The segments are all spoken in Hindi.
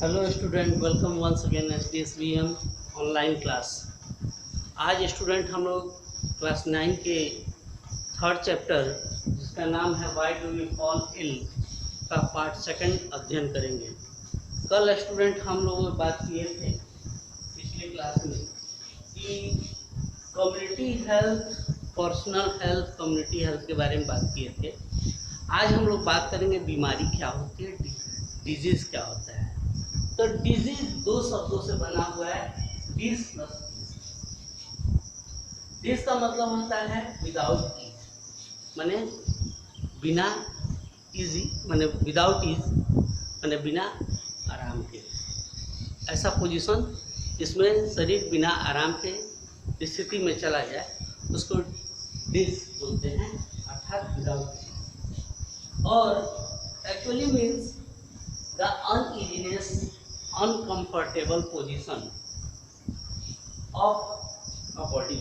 Hello student, welcome once again SDSVM online class. आज स्टूडेंट हम लोग क्लास 9 के थर्ड चैप्टर जिसका नाम है why do we fall ill का पार्ट सेकंड अध्ययन करेंगे। कल स्टूडेंट हम लोग बात किए थे पिछले क्लास में कि community health, personal health, community health के बारे में बात किए थे। आज हम लोग बात करेंगे बीमारी क्या होती है, डिजीज़ क्या होता है। तो डिजीज दो शब्दों से बना हुआ है, डिस प्लस डिस का मतलब होता है विदाउट ईज, माने बिना इजी, माने विदाउट ईज माने बिना आराम के। ऐसा पोजीशन जिसमें शरीर बिना आराम के स्थिति में चला जाए उसको डिस बोलते हैं, अर्थात विदाउट। और actually means the uneasiness, uncomfortable position of a body.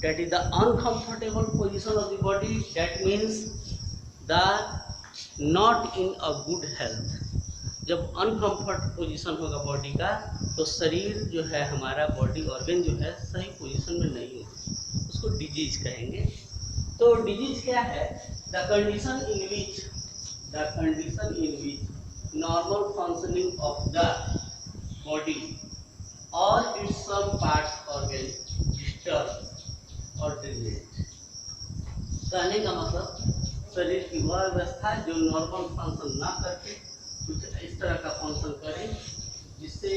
That is the uncomfortable position of the body. That means the not in a good health. जब अनकम्फर्ट पोजीशन होगा बॉडी का तो शरीर जो है, हमारा बॉडी ऑर्गन जो है सही पोजीशन में नहीं होगा, उसको डिजीज कहेंगे। तो डिजीज क्या है? The condition in which normal functioning of the body or its some parts organ disturb or damaged। कहने का मतलब शरीर की वह अवस्था जो नॉर्मल फंक्शन ना करके कुछ इस तरह का फंक्शन करे जिससे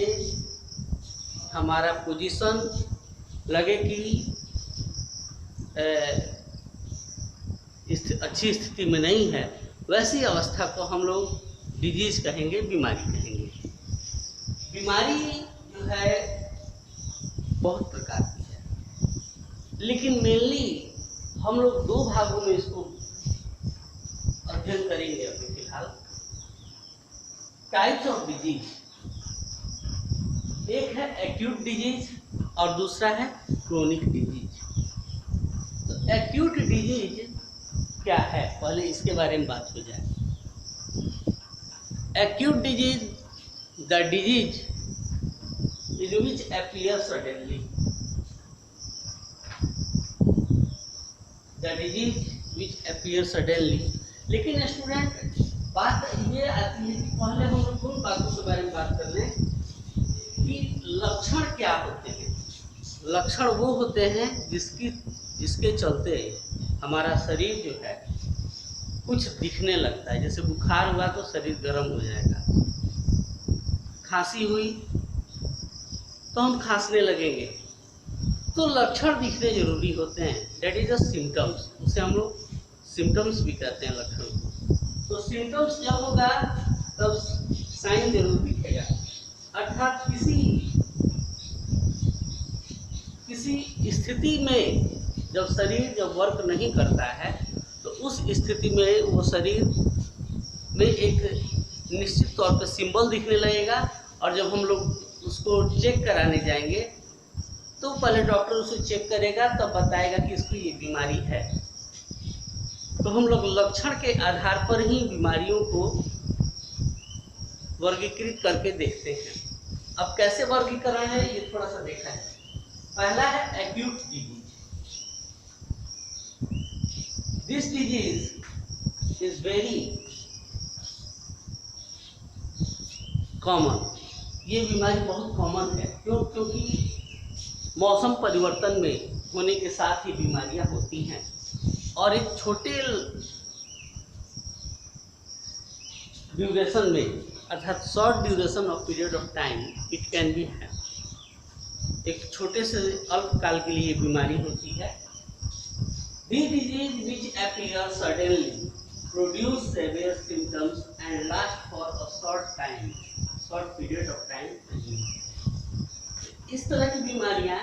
हमारा पोजीशन लगे कि अच्छी स्थिति में नहीं है, वैसी अवस्था को हम लोग डिजीज कहेंगे, बीमारी कहेंगे। बीमारी जो है बहुत प्रकार की है, लेकिन मेनली हम लोग दो भागों में इसको अध्ययन करेंगे अभी फिलहाल। टाइप्स ऑफ डिजीज, एक है एक्यूट डिजीज और दूसरा है क्रोनिक डिजीज। तो एक्यूट डिजीज क्या है, पहले इसके बारे में बात हो जाए। Acute disease, the disease in which appears suddenly, the disease which appears suddenly। लेकिन स्टूडेंट बात ये आती है कि पहले हम लोग उन बातों के बारे में बात कर लें कि लक्षण क्या होते हैं। लक्षण वो होते हैं जिसके चलते हमारा शरीर जो है कुछ दिखने लगता है। जैसे बुखार हुआ तो शरीर गर्म हो जाएगा, खांसी हुई तो हम खांसने लगेंगे, तो लक्षण दिखने जरूरी होते हैं। डेट इज अ सिम्टम्स, उसे हम लोग सिम्टम्स भी कहते हैं लक्षण को। तो सिम्टम्स जब होगा तब साइन जरूर दिखेगा, अर्थात किसी स्थिति में जब शरीर जब वर्क नहीं करता है तो उस स्थिति में वो शरीर में एक निश्चित तौर पर सिंबल दिखने लगेगा। और जब हम लोग उसको चेक कराने जाएंगे तो पहले डॉक्टर उसे चेक करेगा, तब बताएगा कि इसको ये बीमारी है। तो हम लोग लक्षण के आधार पर ही बीमारियों को वर्गीकृत करके देखते हैं। अब कैसे वर्गीकरण है ये थोड़ा सा देखा है। पहला है acute disease. This disease is very common। ये बीमारी बहुत कॉमन है, क्योंकि मौसम परिवर्तन में होने के साथ ही बीमारियां होती हैं और एक छोटे ड्यूरेशन में, अर्थात short duration of period of time it can be है। एक छोटे से अल्पकाल के लिए बीमारी होती है। The disease which appears suddenly, produce severe symptoms and last for a short period of time। इस तरह की बीमारियां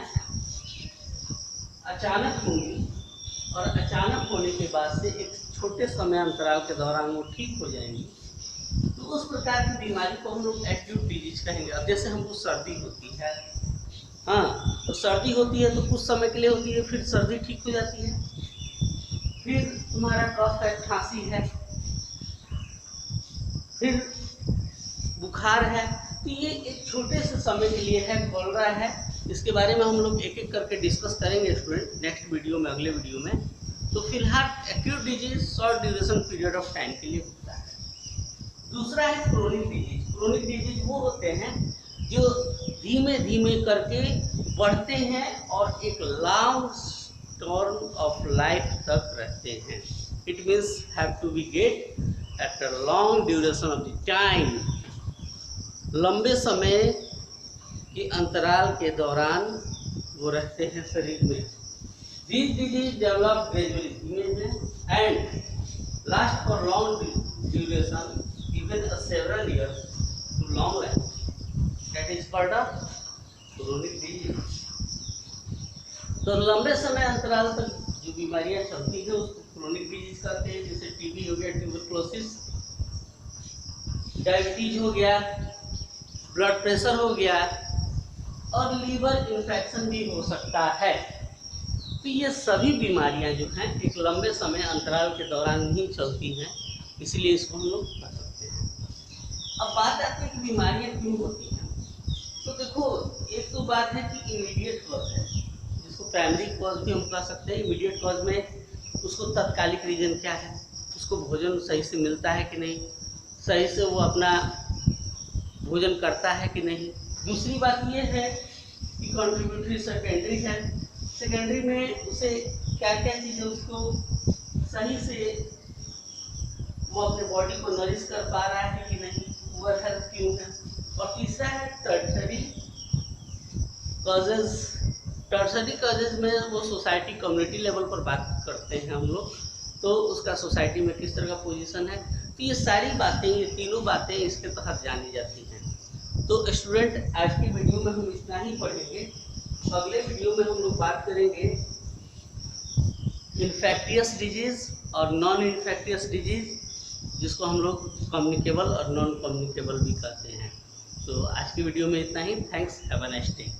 अचानक होंगी और अचानक होने के बाद से एक छोटे समय अंतराल के दौरान वो ठीक हो जाएंगी। तो उस प्रकार की बीमारी को हम लोग एक्यूट डिजीज कहेंगे। अब जैसे हमको सर्दी होती है, हाँ, तो सर्दी होती है तो कुछ समय के लिए होती है, फिर सर्दी ठीक हो जाती है। फिर तुम्हारा कफ है, खांसी है, फिर बुखार है, तो ये एक छोटे से समय के लिए है, खोल रहा है। इसके बारे में हम लोग एक एक करके डिस्कस करेंगे स्टूडेंट नेक्स्ट वीडियो में, अगले वीडियो में। तो फिलहाल acute disease short duration period of time के लिए होता है। दूसरा है क्रोनिक डिजीज। क्रोनिक डिजीज वो होते हैं जो धीमे धीमे करके बढ़ते हैं और एक लॉन्ग टर्म ऑफ लाइफ तक रहते हैं। It means have to be get at a long duration of the time. लंबे समय के अंतराल के दौरान वो रहते हैं शरीर में। These disease develop gradually धीमे में and last for long duration, even several years to long life. That is called a chronic disease. तो लंबे समय अंतराल तक जो बीमारियां चलती हैं उसको क्रोनिक डिजीज कहते हैं। जैसे टीबी हो गया, ट्यूबरक्लोसिस, डायबिटीज हो गया, ब्लड प्रेशर हो गया और लीवर इन्फेक्शन भी हो सकता है। तो ये सभी बीमारियां जो हैं एक लंबे समय अंतराल के दौरान ही चलती हैं, इसलिए इसको हम लोग कर सकते हैं। अब बात आती है कि बीमारियां क्यों होती हैं। तो देखो, एक तो बात है कि इमीडिएट कॉज है, जिसको प्राइमरी कॉज भी हम कह सकते हैं। इमीडिएट कॉज में उसको तत्कालिक रीजन क्या है, उसको भोजन सही से मिलता है कि नहीं, सही से वो अपना भोजन करता है कि नहीं। दूसरी बात ये है कि कॉन्ट्रीब्यूटरी सेकेंडरी है। सेकेंडरी में उसे क्या क्या चीज़ें उसको सही से वो अपने बॉडी को नरिश कर पा रहा है कि नहीं, पुअर हेल्थ क्यों है। और तीसरा है टर्शरी कॉजेज। टर्शरी कॉजेज में वो सोसाइटी कम्युनिटी लेवल पर बात करते हैं हम लोग, तो उसका सोसाइटी में किस तरह का पोजीशन है। तो ये सारी बातें, ये तीनों बातें इसके तहत जानी जाती हैं। तो स्टूडेंट आज की वीडियो में हम इतना ही पढ़ेंगे। अगले वीडियो में हम लोग बात करेंगे इन्फेक्टियस डिजीज और नॉन इन्फेक्टियस डिजीज, जिसको हम लोग कम्युनिकेबल और नॉन कम्युनिकेबल भी कहते हैं। तो आज की वीडियो में इतना ही। Thanks, have a nice day.